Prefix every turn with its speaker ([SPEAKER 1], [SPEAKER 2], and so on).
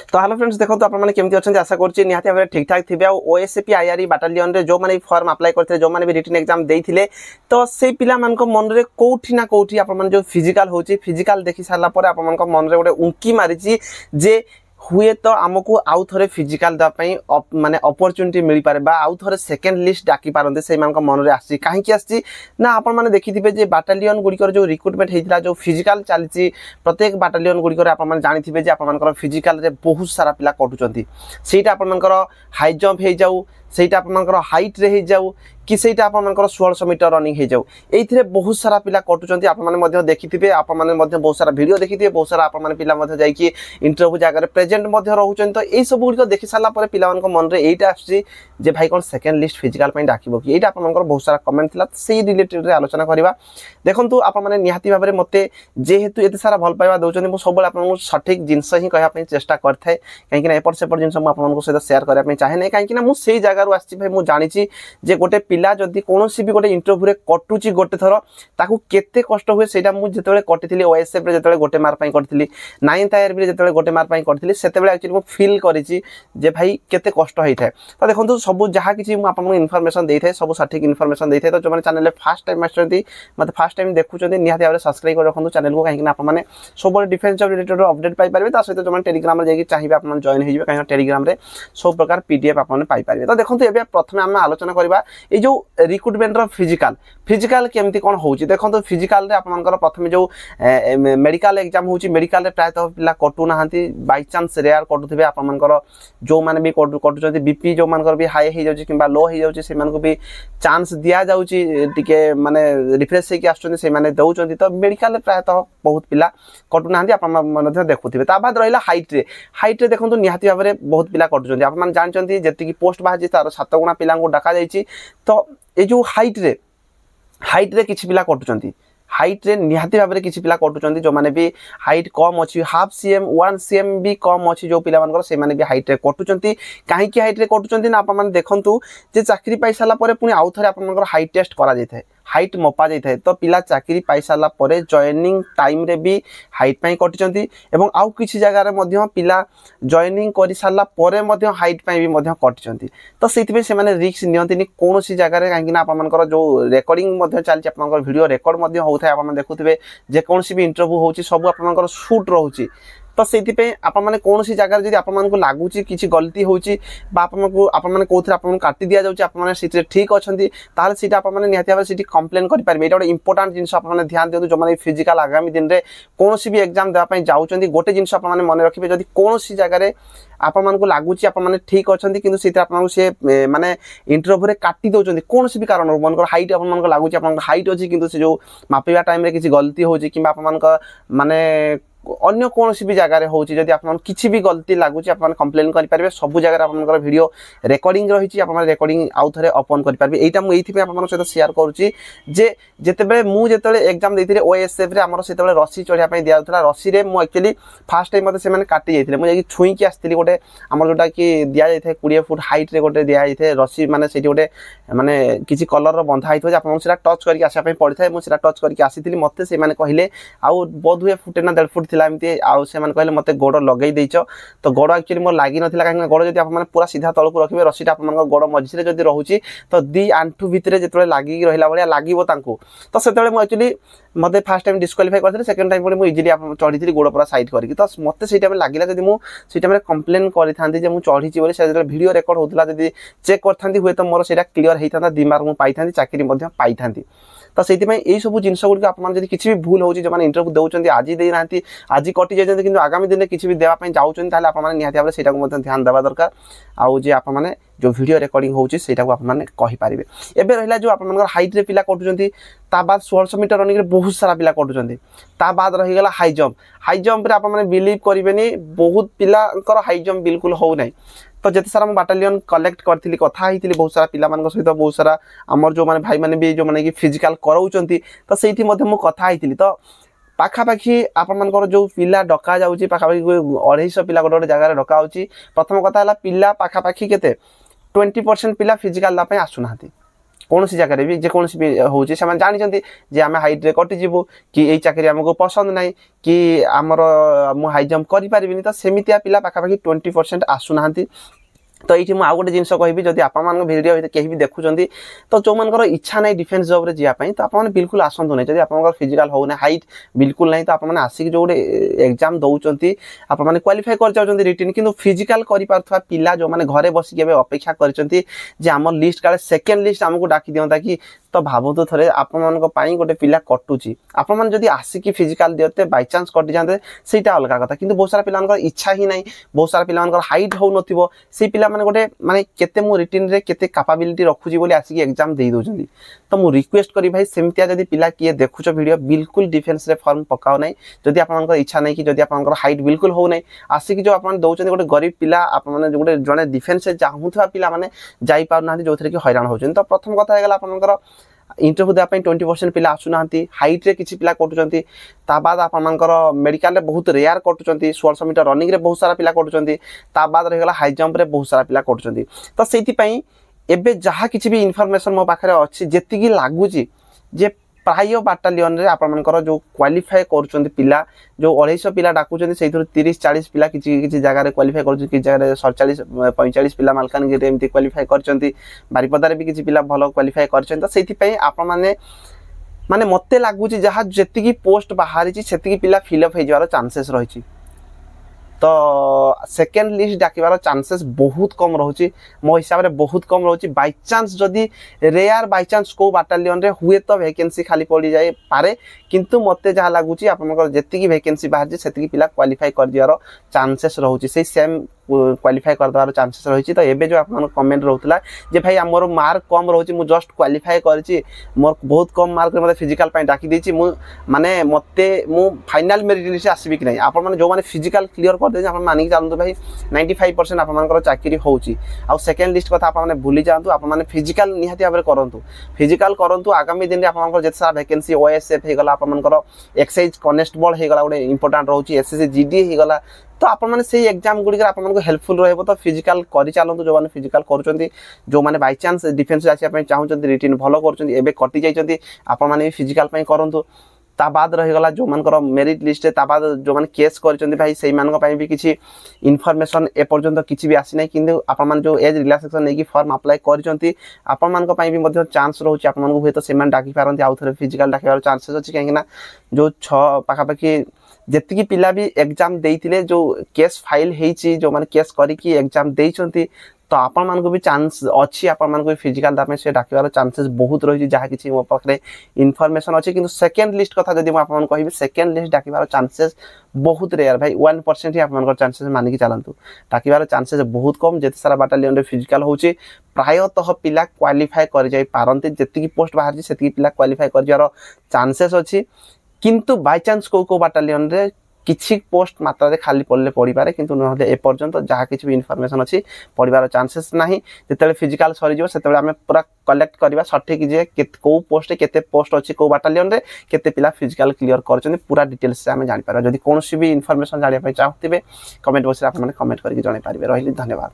[SPEAKER 1] तो hello friends देखो आप केमती अच्छा आशा करुँच निहाती भाव ठीक ठाक थे ओएसएपी आईआरई बाटालियन रे जो मैंने फॉर्म अप्लाई करते जो मैंने भी रिटन एग्जाम देते तो से पिला मन में कौटी ना कौटी आप जो फिजिकल होची फिजिकल देखी सारा पर आप मन में गोटे उंकी मारी जे हुए तो आमको आउ थे फिजिकाल देवाई माने अपॉर्चुनिटी मिल पारे आउ थे सेकेंड लिस्ट डाकी पारते से मन में आसी कहीं आसी ना आपण मैंने देखिथे बाटालियन गुड़िकर जो रिक्रुटमेंट होता जो फिजिकाल चली प्रत्येक बाटालियन गुड़िकर आप जानी जे आप फिजिकाल रे बहुत सारा पिला कटुचंती सेटा आपनकर हाई जंप हो जाऊ सेटा आपनकर हाइट रे हो जाऊ कि सेटा आपनकर 1600 मीटर रनिंग हो जाऊ एइथिरे बहुत सारा पिला कटुचंती आप माने देखिथिबे आप माने बहुत सारा वीडियो देखिथिबे बहुत सारा आप माने पिला जाइए इंटरव्यू जगह प्रेजेंट रहउचन तो यही सब गुड़िक देखि सारा पर पिला मन में यहीटा आसुची जे भाई कौन सेकेंड लिस्ट फिजिकाल डाकिबो कि एटा आपनकर बहुत सारा कमेंट थिला से रिलेटेड रे आलोचना करबा देखंतु आप माने निहाती भाबरे मते जेहेतु एते सारा भल पाइबा दउचन मु सब आपन सठिक जिंस ही कहया पई चेष्टा करथाय काहे कि ना एपर सेपर जिंस मु आपन सहित शेयर करया पई चाहे नै काहे कि ना मु सेही जगह रु आछि भाई मु जानिछि जे गोटे पिला जदी कोनोसी भी गोटे इंटरव्यू रे कटुची गोटे थरो ताकू केते कष्ट हुए सेटा मु जेतेबेले कटिथिली ओएसएफ रे जेतेबेले गोटे मार पई कटिथिली 9th आईआरबी रे जेतेबेले गोटे मार पई कटिथिली सेतेबेले एक्चुअली मु फील करिछि जे भाई केते कष्ट होई थाए तो देखंतु सब जहा किछि मु आपन इन्फॉर्मेशन देई थाए सब सठिक इन्फॉर्मेशन देई थाए तो जो माने चैनल रे फर्स्ट टाइम आछथि मते फर्स्ट टाइम देखुचंती निहाती भाबरे सब्सक्राइब कर रखंतु चैनल को काहे कि ना आप माने सब डिफेंस जॉब रिलेटेड अपडेट पाई परबे ता सहित जो माने टेलीग्राम रे जाई चाहिबे आप माने जॉइन होइबे काहे टेलीग्राम रे सब प्रकार पीडीएफ आप माने पाई परबे तो देखंतु एबे प्रथमे हम आलोचना करबा ए जो रिक्रुटमेंट रो फिजिकल फिजिकल केमती कोन होउची देखंतु फिजिकल रे आप मानकर प्रथमे जो मेडिकल एग्जाम होउची मेडिकल रे प्रायतः पिला कटु नाहंती बाय चांस रेयर कटुथिबे आप मानकर जो माने भी कटुचंती बीपी जो मानकर भी हाई हो जाउची किबा लो हो जाउची से मान को भी चांस दिया जाउची टिके माने रिफ्रेश हे कि आछुचंती से माने दउचंती तो मेडिकल रे प्रायतः बहुत पिला कटु नाहंती आप मध्ये देखुथिबे ता बाद रहिला हाइट रे देखंतु निहाती भाबरे बहुत पिला कटुचंती आप मान जानचंती जेति की पोस्ट बाहाजी तार 7 गुणा पिला को डाका जाईची तो ए जो हाइट रे किछि पिला कटुचंती हाइट रे निहाती भाबरे किछि पिला कटुचंती जो माने भी हाइट कम अछि हाफ सीएम 1 सीएम भी कम अछि जो पिला मानकर से माने भी हाइट रे कटुचंती काहे कि हाइट रे कटुचंती ना आप माने देखंतु जे चाकरी पाई साला परे पुनी आउ थरे आप मानकर हाइट टेस्ट करा जाय थाए हाइट मपा जाय थाए तो पिला चाकरी पाई साला परे जॉइनिंग टाइम रे भी हाइट पई कटिचंती एवं आउ किछि जगह रे मध्य पिला जॉइनिंग करि साला परे मध्य हाइट पई भी मध्य कटिचंती तो सेति से माने रिस्क नियंतिनी कोनोसी जगह रे काहे कि ना आप मानकर जो रेकॉर्डिंग मध्य चलछि आप मानकर वीडियो रेकॉर्ड मध्य होउ थाए आप माने देखुथिबे जे कोनोसी भी इंटरव्यू होउछि सब आप मानकर शूट रहउछि तो से आप कौन जगह जब आप लगुच कि गलती होची आप कौन आप काटी दि जाऊँगी आप ठीक अच्छा ताल से निहती भाव से कम्प्लेन करेंगे ये गोटे इंपोर्टाट जिन आप ध्यान दिखाते जो मैंने फिजिकाल आगामी दिन में कौन भी एग्जाम देवाई जाऊँगी गोटे जिन मन रखिए जब कौन जगह आपण लगुच आप ठीक अच्छा कि सी माने इंटरव्यू काटी दौरान कौन भी कारण मन हाइट आप लगुच हाइट अच्छी कि जो मापिया टाइम किसी गलती होची कि माने अन्य कौन भी जगह होची जदि आप किसी भी गलती लगुच आप कंप्लेन करेंगे सब जगह आप वीडियो रेकॉर्डिंग रही आप रेकॉर्डिंग आउ थे ओपन करेंगे यहाँ मुझे आप सहित शेयर करुँची जे जितेबाला मुझे एग्जाम देते ओएसएफ रे आमर से रसी चढ़ाई दिया रसी रे मुझे एक्चुअली फास्ट टाइम मतलब से काटी जाते मुझे छुईकी आसती गोटे आम जोटा कि दि जाए 20 फुट हाइट रे गोटे दि जाए रसी माने से गोटे माने किसी कलर बंधा होता है आपको टच करके आसापी पड़ी था मुझे टच करके आसी मत से कहले आउ बोध हुए फुटे ना 1.5 फुट एमती आउ से कहले मत गोड़ लगे देच तो गोड़ एक्चुअली मोर लगी ना कहीं गोड़ जब आप पूरा सीधा तौक रखिए रसीटा आप गोड़ मझे जब रोचे तो 2 आंठू भितर जो लगिक रहा भाया लगे तो से एक्चुअली मत फास्ट टाइम डिस्क्वालीफाई करते सेकेंड टाइम मुझे इजिली चढ़ी थी गोड़ पूरा साइड करके तो मत से लगे जब मुझे टाइम कम्प्लेन करी मुझे चढ़ी से वीडियो रेकर्ड होता जब चेक करती हुए तो मोर से क्लीयर होता 2 मार्क मुझे पाई चाकरी पाई तो से यही सब जिन गुड़िक आप किसी भी भूल हो जो मैंने इंटरव्यू दौरान आज देना आज कटि जाती कि आगामी दिन में किसी भी देवाई जाऊँगी निहती भाव से ध्यान देवा दरकार आउ जे आप जो वीडियो रेकॉर्डिंग होची सेटा को आप माने कहि पारिबे एबे रहिला जो आप मनकर हाइट रे पिला कटुचंती ता बाद 1600 मीटर रनिंग रे बहुत सारा पिला कटुचंती ता बाद रहि गेला हाई जंप रे आप माने बिलीव करिवेनी बहुत पिलांकर हाई जंप बिल्कुल हो नै तो जिते सारा बाटालियन कलेक्ट करथिली कथा हितिली बहुत सारा पिला मान सहित बहुत सारा आमर जो माने भाई माने भी जो माने कि फिजिकल कराउचंती तो सेठी मध्ये मु कथा हितिली तो पाखापाखि आपनकर जो पिला डका जाउची पाखापाखि 250 पिला गोटे जगह डका होची प्रथम कथा हला पिला पाखापाखि केते 20% पिला फिजिकल दा पय आसु नाहती कौन सी जगह भी जेकोसी भी हूँ से जानते जे आम हाइट्रे कटिजु कि यही चाकरी आमको पसंद ना कि आमर मु हाई जंप करें तो सेमितिया पिला पाखापाखि 20% आसुना। तो ये मुझे गोटे जिन कहि जदि आपण भिडियो कहीं भी देखुं तो जो मन इच्छा ना डिफेन्स जॉब रे जावाई तो आपने बिल्कुल आसतु नहीं जब आप फिजिकल हो हाइट बिल्कुल ना तो आपने आसिक जो एग्जाम दौरान आपने क्वालिफाई कर रिटर्न किंतु फिजिकल कर पिला जो मैंने घरे बसिक अपेक्षा कर आम लिस्ट काले सेकेंड लिस्ट आमको डाकी दिंता कि तो भावतु थे आपण गोटे पिला कटुची आपने जब आसिक फिजिकल दिते बाय चांस कटि जाते सहीटा अलग कथा किंतु बहुत सारा पिला इच्छा ही ना बहुत सारा पिला हाइट हो नी पिला माने गोटे माने केते मु रिटर्न रे केते कैपेबिलिटी रखुची बोली आसिक एग्जाम दे दोजंदी। तो मु रिक्वेस्ट करी भाई सेमतिया जदी पिला किए देखुछ वीडियो बिल्कुल डिफेंस रे फॉर्म पकाओ नै जदी आपनकर इच्छा नै कि जदी आपनकर हाइट बिल्कुल हो नै आसिक जो आपन दउचंदी गोटे गरीब पिला आपन माने गोटे जने डिफेंस रे चाहुथवा पिला माने जाई पाउ नाहंती जोथरे कि हैरान होचन। तो प्रथम कथा हे गेला आपनकर इंटरव्यू देवा 20% पिला आसुना हाइट रे किसी पिला कटुचंती ता बाद आपनकर मेडिकल रे बहुत रेयर कटुचंती 1600 मीटर रनिंग रे बहुत सारा पिला कटुचंती ता बाद रह गेला हाई जंप रे बहुत सारा पिला कटुचंती। तो सेति पई एबे जहा किसी भी इनफॉरमेशन मो पाखरे अछि जेतिकी लागुची जे प्राय बाटालियन रे आपनकर जो क्वालिफाई करूचंती पिला जो 250 पिला डाकुचंती सेथुर 30-40 पिला किछि जगह रे क्वालिफाई करूचंती कि जगह रे 47-45 पिला मालकानगिरी रे एमती क्वालिफाई करचंती बारिपदा रे भी किछि पिला भलो क्वालिफाई करचंती। तो सेति पई आपन माने मते लागुची जहा जेतिकी पोस्ट बाहरी छि सेतिकी पिला फिल अप हे जवार चांसेस रहिछि। तो सेकेंड लिस्ट डाकिबार चांसेस बहुत कम रोची मो हिसाब रे बहुत कम रोची बाय चांस जदी रेयर बाय चांस को बाटालियन रे हुए तो वैकेंसी खाली पड़ी जाए पारे किंतु मते जहा लागुची आपनकर जेतिकी वैकेंसी बाहर जे सेतिकी पिला क्वालिफाई कर दियार चांसेस रहउची से सेम क्वालिफाई कर दवार चांसेस रहिछि। तो एबे जो आपन कमेंट रहउतला जे भाई हमर मार्क कम रहउची मु जस्ट क्वालिफाई करछि मोर बहुत कम मार्क रे मते फिजिकल पय डाकी देछि मु माने मते मु फाइनल मेरिट लिस्ट आसीबि कि नै आपन माने जो माने फिजिकल क्लियर कर दे आपन मानिक जानतो भाई 95% आपन मानकर चाकरी होउची आ सेकेंड लिस्ट कथा आपन माने भूली जानतो आपन माने फिजिकल निहाती भाबरे करंतु फिजिकल करंतु आगामी दिन रे आपन मानकर जेत सारा वैकेंसी ओएसएफ हे गला आपन मानकर एक्साइज कांस्टेबल हे गला गोटे इंपोर्टेंट रहउची एसएससी जीडी हे गला तो आपण माने से एग्जाम गुडी आपन मानको हेल्पफुल रहबो। तो फिजिकल करि चालंतु जो माने फिजिकल करूचंती जो माने बाय चांस डिफेंस आसिया पय चाहुचंती रिटर्न भलो करूचंती एबे कटि जाइचंती आपण माने फिजिकल पय करंतु ता बाद रह गला जो मानकर मेरिट लिस्ट ता बाद जो माने केस करचंती भाई सेई मानक पय भी किछि इन्फॉर्मेशन ए पर्यंत किछि भी आसी नै किंतु आपण मान जो एज रिलैक्सेशन नै कि फॉर्म अप्लाई करचंती आपण मानक पय भी मध्ये चांस रहउची आपण मानको हेतो सेमान डाकी पारंती आउ थरे फिजिकल डाकिबार चांसेस अछि काहे ना जो 6 पाखापाखि जेतिकी पिला भी एग्जाम देइतिले जो केस फाइल हेइची जो माने केस करी कि एग्जाम देइचंती तो आपण मान को भी चांस अच्छी आपण मान को फिजिकल दामे से डाकिबार चांसेस बहुत रही जहा किछि मो पाखरे इन्फॉर्मेशन अछि किंतु सेकेंड लिस्ट कथा जदी म आपण कहिबे सेकेंड लिस्ट डाकिबार चांसेस बहुत रेयर भाई 1% ही आपण चांसेस मानि कि चलंतु डाकिबार चांसेस बहुत कम जेते सारा बाटालियन रे फिजिकल होची प्रायतः पिला क्वालिफाई कर जाई पारंती जेतिकी पोस्ट बाहर जी सेतिकी पिला क्वालिफाई कर जारो चांसेस अछि किंतु बाय चांस को बाटालियन रे किछि पोस्ट मात्रा रे खाली पड़ले पड़ी पारे किंतु नहले ए पर्यंत जहा किछि भी इन्फॉर्मेशन अछि पड़िबार चांसेस नाही जेतेले फिजिकल सरी जो सेतेले हमें पूरा कलेक्ट करबा सठिक जे को पोस्ट केते पोस्ट अछि को बाटालियन रे केते पिला फिजिकल क्लियर करछन पूरा डिटेल्स से हमें जानि पारबा। जदि कोनोसी भी इन्फॉर्मेशन जानिया पय चाहतिबे कमेंट बॉक्स रे आप माने कमेंट करके जणाई पारिबे। रहिली धन्यवाद।